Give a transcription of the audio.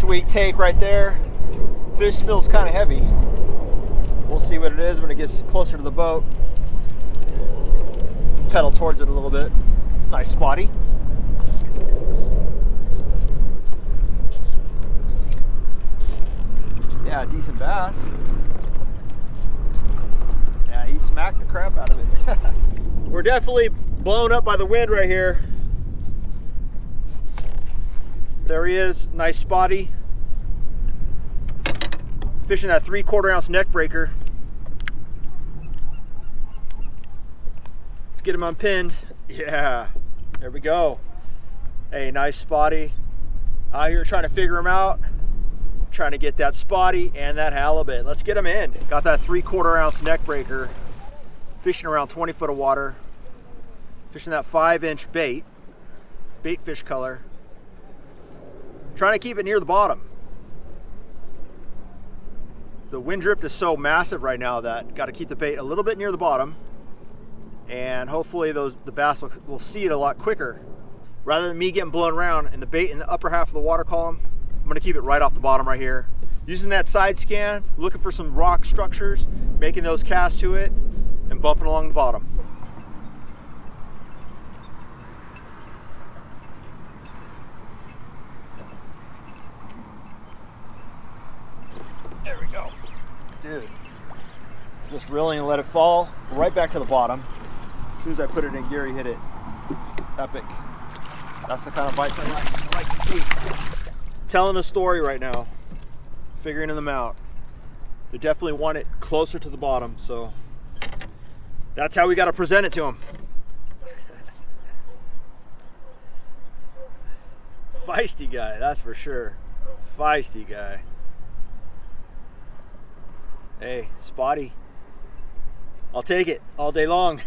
Sweet take right there. Fish feels kind of heavy. We'll see what it is when it gets closer to the boat. Pedal towards it a little bit. Nice spotty. Yeah, decent bass. Yeah, he smacked the crap out of it. We're definitely blown up by the wind right here. There he is, nice spotty. Fishing that 3/4 ounce neck breaker. Let's get him unpinned. Yeah, there we go. Hey, nice spotty. Out here trying to figure him out. Trying to get that spotty and that halibut. Let's get him in. Got that 3/4 ounce neck breaker. Fishing around 20 foot of water. Fishing that 5-inch bait fish color. Trying to keep it near the bottom. So the wind drift is so massive right now that got to keep the bait a little bit near the bottom, and hopefully the bass will see it a lot quicker. Rather than me getting blown around and the bait in the upper half of the water column, I'm going to keep it right off the bottom right here. Using that side scan, looking for some rock structures, making those casts to it, and bumping along the bottom. There we go. Dude, just reeling and let it fall right back to the bottom. As soon as I put it in gear, he hit it. Epic. That's the kind of bites I like to see. Telling a story right now, figuring them out. They definitely want it closer to the bottom, so that's how we got to present it to them. Feisty guy, that's for sure. Feisty guy. Hey, spotty. I'll take it all day long.